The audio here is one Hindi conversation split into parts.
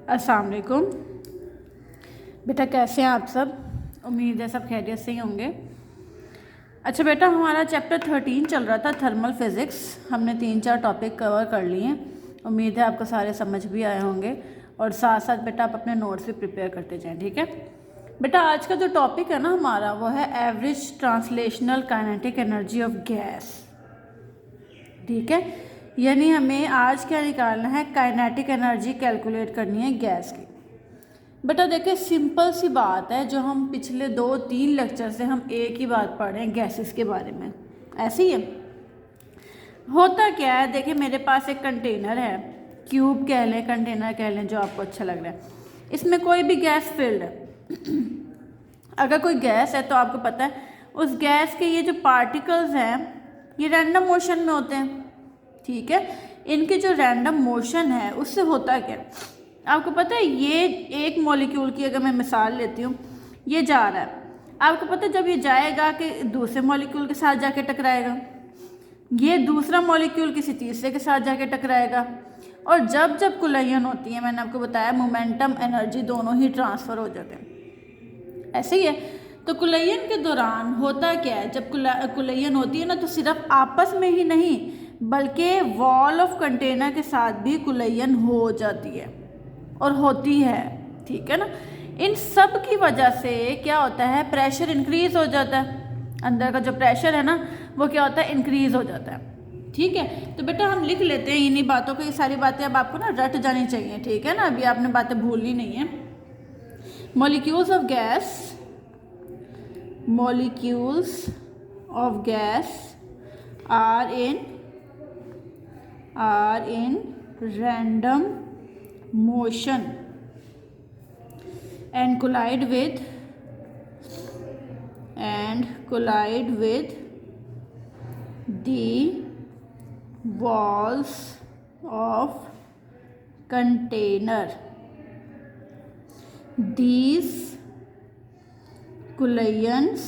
अस्सलाम वालेकुम बेटा, कैसे हैं आप सब? उम्मीद है सब खैरियत से ही होंगे। अच्छा बेटा, हमारा चैप्टर 13 चल रहा था, थर्मल फिज़िक्स। हमने 3-4 टॉपिक कवर कर लिए हैं। उम्मीद है आपको सारे समझ भी आए होंगे और साथ साथ बेटा आप अपने नोट्स भी प्रिपेयर करते जाएं, ठीक है बेटा। आज का जो टॉपिक है ना हमारा, वो है average translational kinetic energy of gas, ठीक है। यानी हमें आज क्या निकालना है, काइनेटिक एनर्जी कैलकुलेट करनी है गैस की। बेटा देखिए, सिंपल सी बात है, जो हम पिछले 2-3 लेक्चर से हम एक ही बात पढ़ रहे हैं गैसेस के बारे में। ऐसे ही है, होता क्या है, देखिए मेरे पास एक कंटेनर है, क्यूब कह लें, कंटेनर कह लें, जो आपको अच्छा लग रहा है। इसमें कोई भी गैस फिल्ड है। अगर कोई गैस है तो आपको पता है उस गैस के ये जो पार्टिकल्स हैं ये रैंडम मोशन में होते हैं, ठीक है। इनके जो रैंडम मोशन है उससे होता क्या, आपको पता है, ये एक मॉलिक्यूल की अगर मैं मिसाल लेती हूँ, ये जा रहा है, आपको पता है जब ये जाएगा कि दूसरे मॉलिक्यूल के साथ जाके टकराएगा, ये दूसरा मॉलिक्यूल किसी तीसरे के साथ जाके टकराएगा, और जब जब कुलयन होती है, मैंने आपको बताया मोमेंटम एनर्जी दोनों ही ट्रांसफ़र हो जाते हैं। ऐसे ही है, तो कुलयन के दौरान होता क्या है, जब कुलयन होती है ना, तो सिर्फ आपस में ही नहीं बल्कि वॉल ऑफ कंटेनर के साथ भी कुलयन हो जाती है और होती है, ठीक है ना। इन सब की वजह से क्या होता है, प्रेशर इंक्रीज़ हो जाता है। अंदर का जो प्रेशर है ना वो क्या होता है, इंक्रीज़ हो जाता है, ठीक है। तो बेटा हम लिख लेते हैं इन्हीं बातों को, ये सारी बातें अब आपको ना रट जानी चाहिए, ठीक है ना, अभी आपने बातें भूलनी नहीं है। Molecules of gas are in random motion and collide with the walls of container. These collisions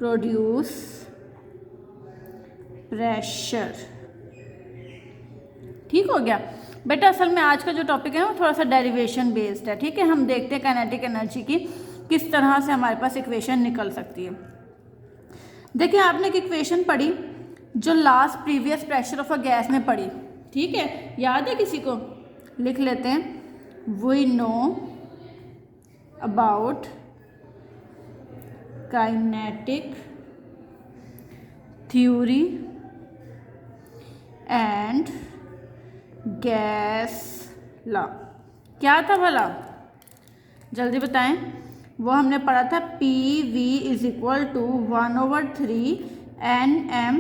produce pressure, ठीक हो गया बेटा। असल में आज का जो टॉपिक है वो थोड़ा सा डेरिवेशन बेस्ड है, ठीक है। हम देखते हैं काइनेटिक एनर्जी की किस तरह से हमारे पास इक्वेशन निकल सकती है। देखिए आपने एक इक्वेशन पढ़ी जो last previous pressure of a gas में पढ़ी, ठीक है, याद है किसी को? लिख लेते हैं, we know about kinetic theory and gas law. क्या था भला, जल्दी बताएं। वो हमने पढ़ा था PV is equal to 1/3 NM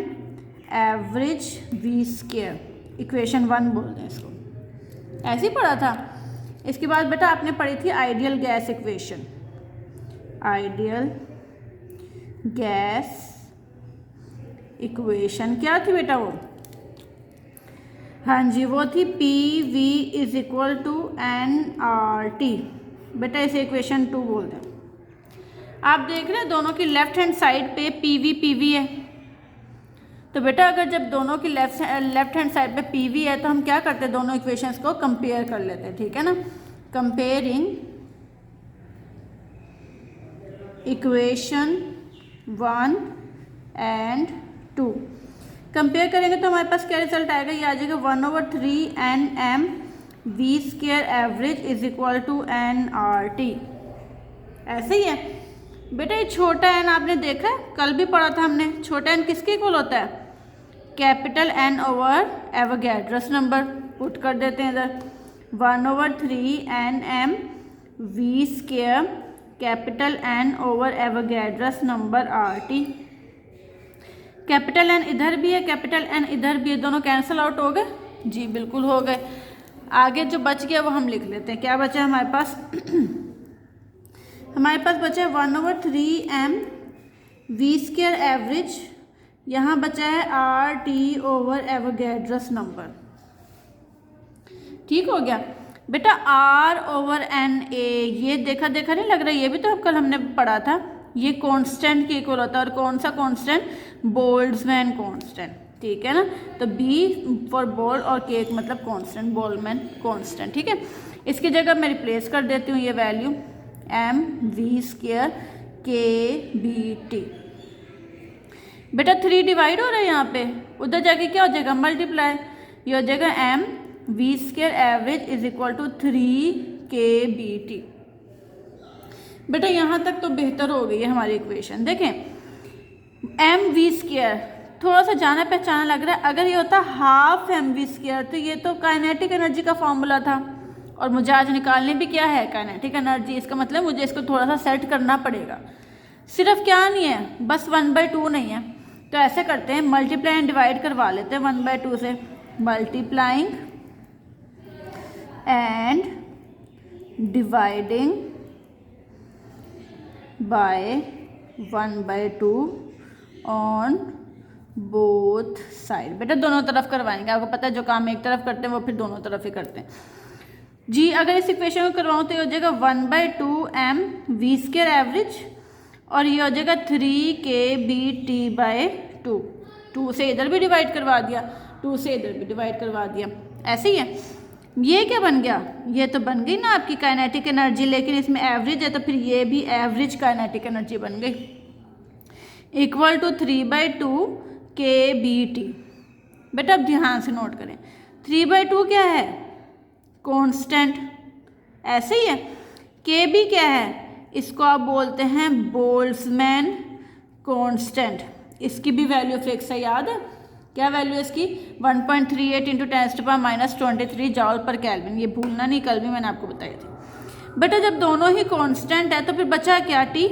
average V square, equation 1 बोलते हैं इसको, ऐसे ही पढ़ा था। इसके बाद बेटा आपने पढ़ी थी ideal gas equation, ideal gas equation क्या थी बेटा वो? हाँ जी, वो थी PV is equal to nRT। बेटा इसे इक्वेशन 2 बोलते हैं। आप देख रहे हैं दोनों की लेफ्ट हैंड साइड पे PV है, तो बेटा अगर जब दोनों की लेफ्ट हैंड साइड पे PV है तो हम क्या करते हैं, दोनों इक्वेशंस को कंपेयर कर लेते हैं, ठीक है ना। कंपेयरिंग इक्वेशन 1 एंड 2 कंपेयर करेंगे तो हमारे पास क्या रिजल्ट आएगा, ये आ जाएगा 1/3 NM V square average is equal to nRT। ऐसे ही है बेटा। ये छोटा n आपने देखा है, कल भी पढ़ा था हमने, छोटा n किसके इक्वल होता है, capital N over Avogadro's number. Put कर देते हैं इधर, 1/3 NM V square capital N over Avogadro's number RT। Capital N इधर भी है, कैपिटल N इधर भी है, दोनों कैंसिल आउट हो गए जी, बिल्कुल हो गए। आगे जो बच गया वो हम लिख लेते हैं। क्या बचा हमारे पास हमारे पास बचा है 1/3 M V स्क्वायर एवरेज, यहाँ बचा है RT ओवर एवोगैड्रस नंबर, ठीक हो गया बेटा। R/NA ये देखा नहीं लग रहा, ये भी तो कल हमने पढ़ा था, ये कांस्टेंट के इक्वल होता है, और कौन सा कांस्टेंट, बोल्ट्जमैन कांस्टेंट, ठीक है ना। तो B फॉर बॉल और K मतलब कांस्टेंट, बोल्ट्जमैन कांस्टेंट, ठीक है। इसकी जगह मैं रिप्लेस कर देती हूँ ये वैल्यू mv² kBT। बेटा 3 डिवाइड हो रहा है यहाँ पे, उधर जाके क्या हो जाएगा मल्टीप्लाई, ये हो जाएगा mv² average is equal to 3 kBT। बेटा यहाँ तक तो बेहतर हो गई है हमारी इक्वेशन। देखें mv², थोड़ा सा जाना पहचाना लग रहा है, अगर ये होता हाफ mv² तो ये तो काइनेटिक एनर्जी का फॉर्मूला था, और मुझे आज निकालने भी क्या है काइनेटिक एनर्जी। इसका मतलब मुझे इसको थोड़ा सा सेट करना पड़ेगा, सिर्फ क्या नहीं है बस 1/2 नहीं है। तो ऐसे करते हैं मल्टीप्लाई एंड डिवाइड करवा लेते हैं 1/2 से, multiplying and dividing by 1/2 on both side. बेटा दोनों तरफ करवाएंगे, आपको पता है जो काम एक तरफ करते हैं वो फिर दोनों तरफ ही करते हैं जी। अगर इस इक्वेशन को करवाऊँ तो ये हो जाएगा 1/2 mv² एवरेज, और ये हो जाएगा 3 kBT/2। 2 से इधर भी डिवाइड करवा दिया, 2 से इधर भी डिवाइड करवा दिया, ऐसे ही है। ये क्या बन गया, ये तो बन गई ना आपकी काइनेटिक एनर्जी, लेकिन इसमें एवरेज है तो फिर ये भी एवरेज काइनेटिक एनर्जी बन गई, इक्वल टू 3/2 kBT। बेटा अब ध्यान से नोट करें, 3/2 क्या है कांस्टेंट, ऐसे ही है। KB क्या है, इसको आप बोलते हैं बोल्ट्जमैन कांस्टेंट। इसकी भी वैल्यू फिक्स है, याद है क्या वैल्यू है इसकी, 1.38 × 10⁻23 जॉल पर केल्विन। ये भूलना नहीं, कल भी मैंने आपको बताई थी। बेटा जब दोनों ही कांस्टेंट है तो फिर बचा क्या T,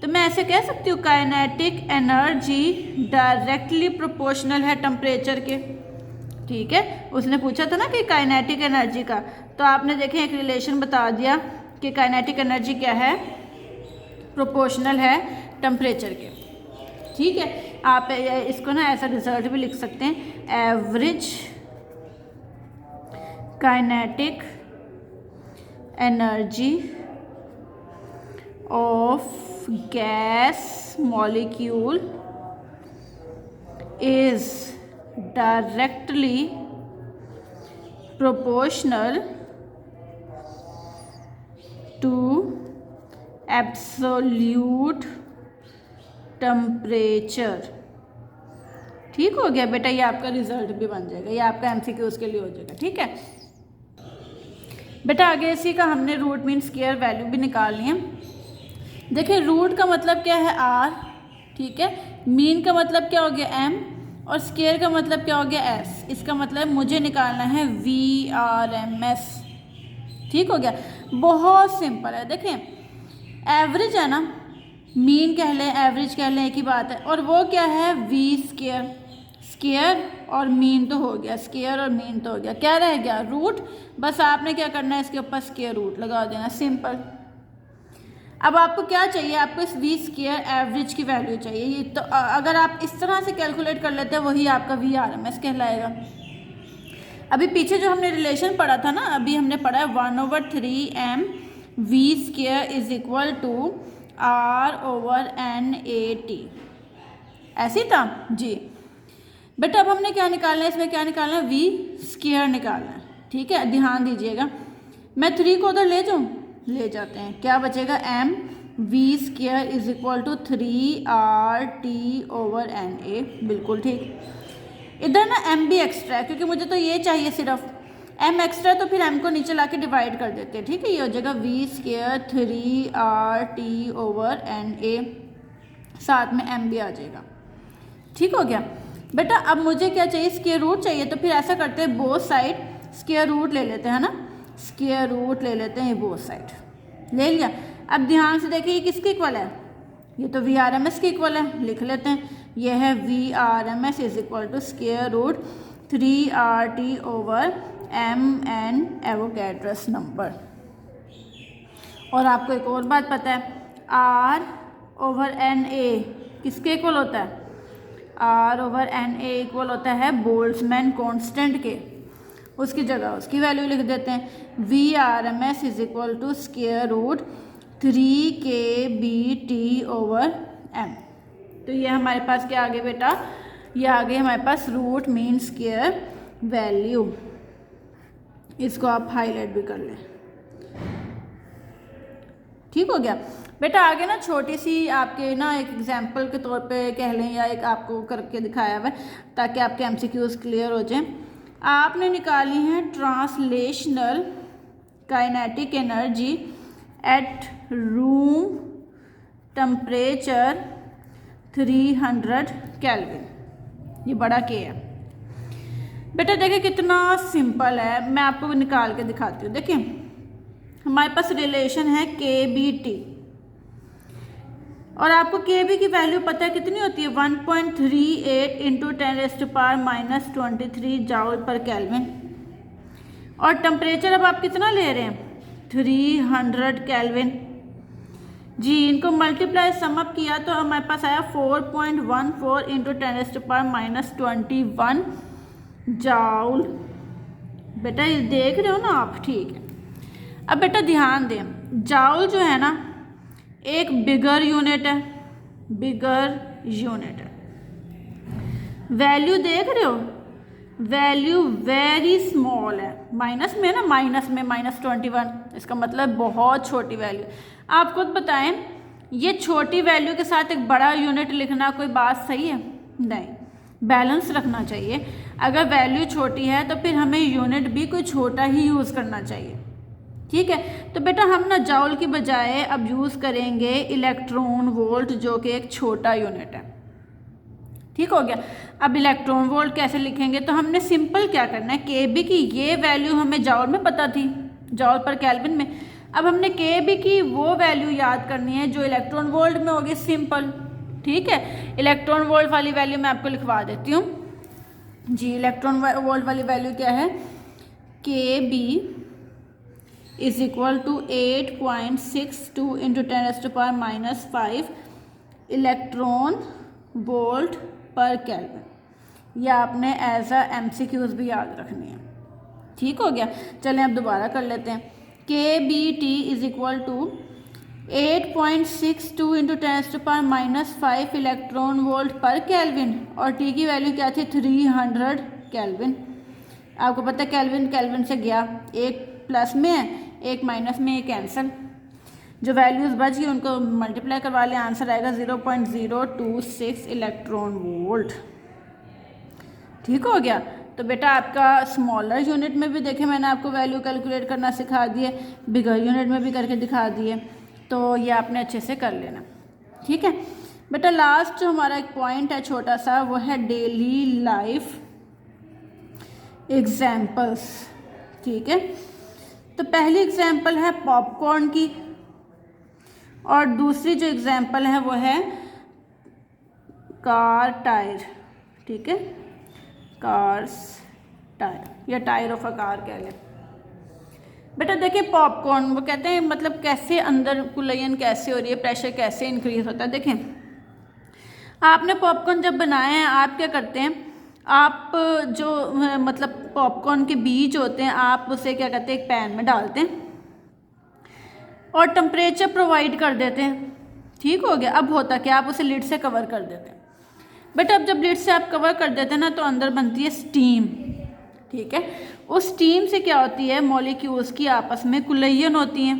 तो मैं ऐसे कह सकती हूँ काइनेटिक एनर्जी डायरेक्टली प्रोपोर्शनल है टेम्परेचर के, ठीक है। उसने पूछा था ना कि काइनेटिक एनर्जी का, तो आपने देखें एक रिलेशन बता दिया कि काइनेटिक एनर्जी क्या है, प्रोपोर्शनल है टेम्परेचर के, ठीक है। आप इसको ना ऐसा रिजल्ट भी लिख सकते हैं, average kinetic energy of gas molecule is directly proportional to absolute temperature. ठीक हो गया बेटा, ये आपका रिजल्ट भी बन जाएगा, ये आपका MCQ के लिए हो जाएगा, ठीक है। बेटा आगे इसी का हमने रूट मीन स्क्वायर वैल्यू भी निकालनी है। देखिए रूट का मतलब क्या है R, ठीक है, मीन का मतलब क्या हो गया M, और स्क्वायर का मतलब क्या हो गया S। इसका मतलब मुझे निकालना है VRMS, ठीक हो गया, बहुत सिंपल है। देखें एवरेज है ना, मीन कह लें एवरेज कह लें एक ही बात है, और वो क्या है V², स्क्वायर और मीन तो हो गया, स्क्वायर और मीन तो हो गया, क्या रह गया रूट। बस आपने क्या करना है इसके ऊपर स्क्वायर रूट लगा देना, सिंपल। अब आपको क्या चाहिए, आपको इस V² एवरेज की वैल्यू चाहिए, ये तो अगर आप इस तरह से कैलकुलेट कर लेते हैं वही आपका VRMS कहलाएगा। अभी पीछे जो हमने रिलेशन पढ़ा था ना, अभी हमने पढ़ा है 1/3 mv² is equal to R/NAT, ऐसे ही था जी। बेटा अब हमने क्या निकालना है, इसमें क्या निकालना है, V² निकालना है, ठीक है। ध्यान दीजिएगा, मैं 3 को उधर ले जाऊँ, ले जाते हैं, क्या बचेगा mv² is equal to 3RT/NA, बिल्कुल ठीक। इधर ना M भी एक्स्ट्रा है क्योंकि मुझे तो ये चाहिए सिर्फ, M एक्स्ट्रा तो फिर M को नीचे ला के डिवाइड कर देते हैं, ठीक है। ये हो जाएगा V² 3RT/NA, साथ में M भी आ जाएगा, ठीक हो गया। बेटा अब मुझे क्या चाहिए, स्क्वायर रूट चाहिए, तो फिर ऐसा करते हैं बोथ साइड स्क्वायर रूट ले लेते हैं ना, स्क्वायर रूट ले लेते हैं, ये बोथ साइड ले लिया। अब ध्यान से देखिए ये किसके इक्वल है, ये तो VRMS के इक्वल है, लिख लेते हैं, ये है VRMS is equal to square root 3RT/MN Avogadro's number. और आपको एक और बात पता है, R/NA किसके इक्वल होता है, R/NA इक्वल होता है बोल्ट्जमैन कांस्टेंट के, उसकी जगह उसकी वैल्यू लिख देते हैं, VRMS is equal to square root 3 kBT/M। तो ये हमारे पास क्या आ गया बेटा, ये आ गई हमारे पास रूट मीन स्क्वायर वैल्यू, इसको आप हाईलाइट भी कर लें। ठीक हो गया बेटा। आगे ना छोटी सी आपके ना एक एग्जांपल के तौर पे कह लें या एक आपको करके दिखाया हुआ है ताकि आपके एमसीक्यूज क्लियर हो जाएं। आपने निकाली है translational kinetic energy at room temperature 300 kelvin, ये बड़ा के है बेटा। देखिए कितना सिंपल है, मैं आपको निकाल के दिखाती हूँ। देखिए हमारे पास रिलेशन है के बी टी, और आपको के बी की वैल्यू पता है कितनी होती है, 1.38 इंटू 10⁻⁻23 जाउल पर केल्विन। और टेम्परेचर अब आप कितना ले रहे हैं, 300 केल्विन। जी इनको मल्टीप्लाई समअप किया तो हमारे पास आया 4.14 इंटू 10⁻⁻21 जाउल। बेटा ये देख रहे हो ना आप, ठीक है। अब बेटा ध्यान दें, जाउल जो है ना एक बिगर यूनिट है, बिगर यूनिट है। वैल्यू देख रहे हो, वैल्यू वेरी स्मॉल है, माइनस में ना, माइनस में -21, इसका मतलब बहुत छोटी वैल्यू। आप खुद बताएं, ये छोटी वैल्यू के साथ एक बड़ा यूनिट लिखना कोई बात सही है? नहीं, बैलेंस रखना चाहिए। अगर वैल्यू छोटी है तो फिर हमें यूनिट भी कोई छोटा ही यूज़ करना चाहिए। ठीक है, तो बेटा हम ना जाउल की बजाय अब यूज़ करेंगे इलेक्ट्रॉन वोल्ट, जो कि एक छोटा यूनिट है। ठीक हो गया। अब इलेक्ट्रॉन वोल्ट कैसे लिखेंगे, तो हमने सिंपल क्या करना है, के बी की ये वैल्यू हमें जाउल में पता थी, जाउल पर केल्विन में। अब हमने के बी की वो वैल्यू याद करनी है जो इलेक्ट्रॉन वोल्ट में होगी, सिंपल। ठीक है, इलेक्ट्रॉन वोल्ट वाली वैल्यू मैं आपको लिखवा देती हूँ जी। इलेक्ट्रॉन वोल्ट वाली वैल्यू क्या है, k B is equal to 8.62 into 10⁻⁻5 electron volt पर केल्विन। यह आपने एज अ MCQs भी याद रखनी है। ठीक हो गया। चलें अब दोबारा कर लेते हैं। K B T is equal to 8.62 into 10⁻⁻5 electron volt पर केल्विन, और टी की वैल्यू क्या थी, 300 केल्विन। आपको पता है केल्विन केल्विन से गया, एक प्लस में है एक माइनस में, एक कैंसिल। जो वैल्यूज़ बच गई उनको मल्टीप्लाई करवा लें, आंसर आएगा 0.026 इलेक्ट्रॉन वोल्ट। ठीक हो गया। तो बेटा आपका स्मॉलर यूनिट में भी देखें मैंने आपको वैल्यू कैलकुलेट करना सिखा दिए, बिगर यूनिट में भी करके दिखा दिए, तो ये आपने अच्छे से कर लेना। ठीक है बेटा। लास्ट जो हमारा एक पॉइंट है छोटा सा, वो है डेली लाइफ एग्जाम्पल्स। ठीक है, तो पहली एग्जाम्पल है पॉपकॉर्न की, और दूसरी जो एग्जाम्पल है वो है कार टायर। ठीक है, कार्स टायर या टायर ऑफ अ कार कह लें। बेटा देखिए पॉपकॉर्न, वो कहते हैं मतलब कैसे अंदर कुलयन कैसे हो रही है, प्रेशर कैसे इंक्रीज होता है। देखें आपने पॉपकॉर्न जब बनाए हैं, आप क्या करते हैं, आप जो मतलब पॉपकॉर्न के बीज होते हैं, आप उसे क्या कहते हैं एक पैन में डालते हैं और टेम्परेचर प्रोवाइड कर देते हैं। ठीक हो गया। अब होता क्या, आप उसे लिड से कवर कर देते हैं। बेटा अब जब लिड से आप कवर कर देते हैं ना, तो अंदर बनती है स्टीम। ठीक है, उस स्टीम से क्या होती है, मॉलिक्यूल्स की आपस में कुलयन होती हैं,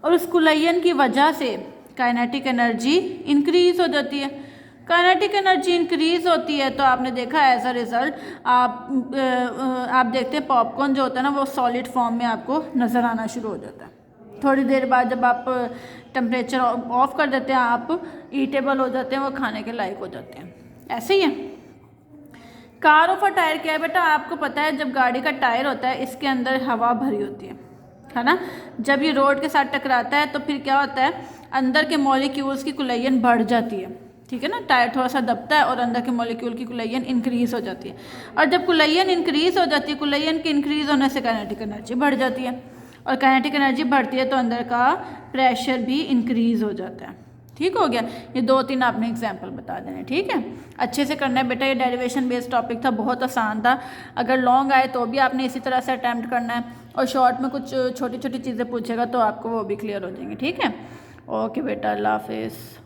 और उस कुलयन की वजह से काइनेटिक एनर्जी इंक्रीज हो जाती है। काइनेटिक एनर्जी इंक्रीज होती है तो आपने देखा एज अ रिज़ल्ट आप देखते हैं पॉपकॉर्न जो होता है ना, वो सॉलिड फॉर्म में आपको नज़र आना शुरू हो जाता है। थोड़ी देर बाद जब आप टेम्परेचर ऑफ कर देते हैं, आप ईटेबल हो जाते हैं, वो खाने के लायक हो जाते हैं। ऐसे ही है। कार ऑफ अ टायर क्या है बेटा, आपको पता है जब गाड़ी का टायर होता है इसके अंदर हवा भरी होती है ना। जब ये रोड के साथ टकराता है तो फिर क्या होता है, अंदर के मॉलिक्यूल्स की कुलयन बढ़ जाती है। ठीक है ना, टायर थोड़ा सा दबता है और अंदर के मॉलिक्यूल की कुलयन इंक्रीज हो जाती है, और जब कुलयन इंक्रीज हो जाती है, कुलयन के इंक्रीज होने से काइनेटिक एनर्जी बढ़ जाती है, और काइनेटिक एनर्जी बढ़ती है तो अंदर का प्रेशर भी इंक्रीज हो जाता है। ठीक हो गया। ये 2-3 आपने एग्जाम्पल बता देने। ठीक है, अच्छे से करना है बेटा। ये डेरिवेशन बेस्ड टॉपिक था, बहुत आसान था। अगर लॉन्ग आए तो भी आपने इसी तरह से अटैम्प्ट करना है, और शॉर्ट में कुछ छोटी छोटी चीज़ें पूछेगा तो आपको वो भी क्लियर हो जाएंगी। ठीक है, ओके बेटा, अल्लाह हाफिज़।